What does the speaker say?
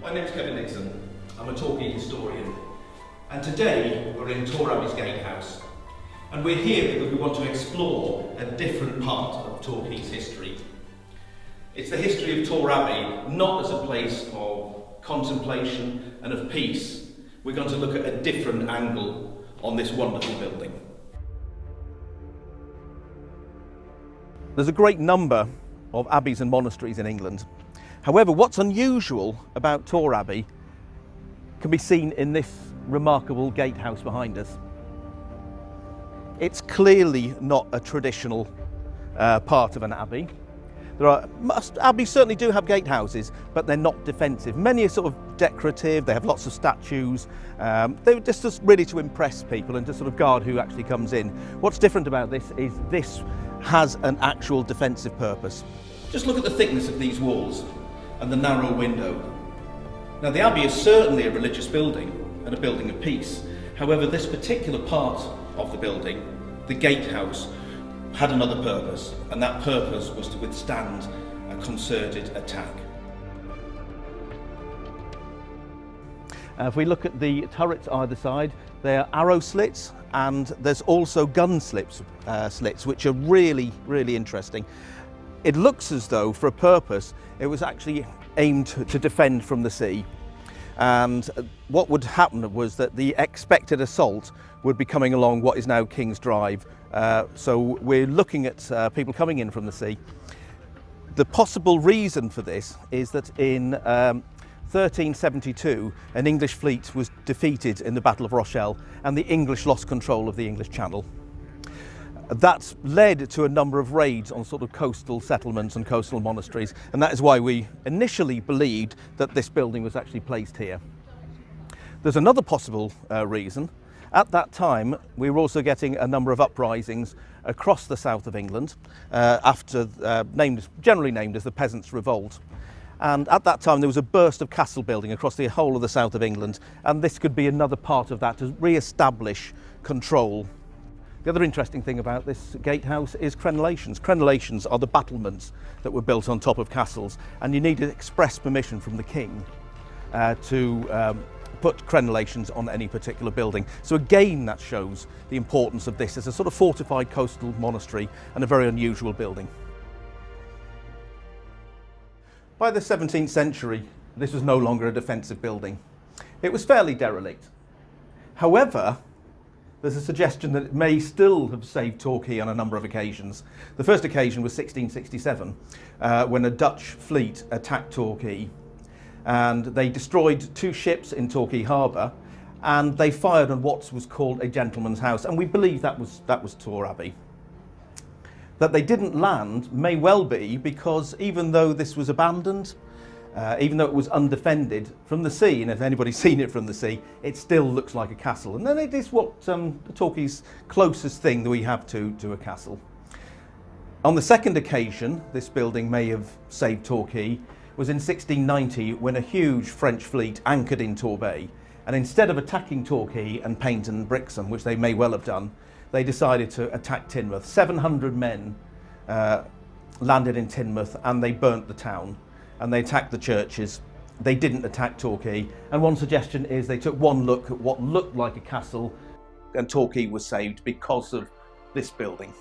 My name's Kevin Dixon. I'm a Torquay historian, and today we're in Torre Abbey's Gatehouse, and we're here because we want to explore a different part of Torquay's history. It's the history of Torre Abbey, not as a place of contemplation and of peace. We're going to look at a different angle on this wonderful building. There's a great number of abbeys and monasteries in England. However, what's unusual about Torre Abbey can be seen in this remarkable gatehouse behind us. It's clearly not a traditional part of an abbey. Most abbeys certainly do have gatehouses, but they're not defensive. Many are sort of decorative, they have lots of statues. They're just really to impress people and to sort of guard who actually comes in. What's different about this is this has an actual defensive purpose. Just look at the thickness of these walls and the narrow window. Now, the abbey is certainly a religious building and a building of peace. However, this particular part of the building, the gatehouse, had another purpose, and that purpose was to withstand a concerted attack. If we look at the turrets either side, they are arrow slits, and there's also gun slits, which are really, really interesting. It looks as though, for a purpose, it was actually aimed to defend from the sea. And what would happen was that the expected assault would be coming along what is now King's Drive. So we're looking at people coming in from the sea. The possible reason for this is that in 1372, an English fleet was defeated in the Battle of Rochelle, and the English lost control of the English Channel. That led to a number of raids on sort of coastal settlements and coastal monasteries, and that is why we initially believed that this building was actually placed here. There's another possible reason. At that time, we were also getting a number of uprisings across the south of England, generally named as the Peasants' Revolt. And at that time, there was a burst of castle building across the whole of the south of England, and this could be another part of that to re-establish control. The other interesting thing about this gatehouse is crenellations. Crenellations are the battlements that were built on top of castles, and you needed express permission from the king to put crenellations on any particular building. So again, that shows the importance of this as a sort of fortified coastal monastery and a very unusual building. By the 17th century, this was no longer a defensive building. It was fairly derelict. However, there's a suggestion that it may still have saved Torquay on a number of occasions. The first occasion was 1667, when a Dutch fleet attacked Torquay, and they destroyed 2 ships in Torquay harbour, and they fired on what was called a gentleman's house, and we believe that was Torre Abbey. That they didn't land may well be because even though this was abandoned, even though it was undefended from the sea, and if anybody's seen it from the sea, it still looks like a castle. And then it is what Torquay's closest thing that we have to a castle. On the second occasion this building may have saved Torquay was in 1690, when a huge French fleet anchored in Torbay, and instead of attacking Torquay and Paignton and Brixham, which they may well have done, they decided to attack Teignmouth. 700 men landed in Teignmouth, and they burnt the town. And they attacked the churches. They didn't attack Torquay. And one suggestion is they took one look at what looked like a castle, and Torquay was saved because of this building.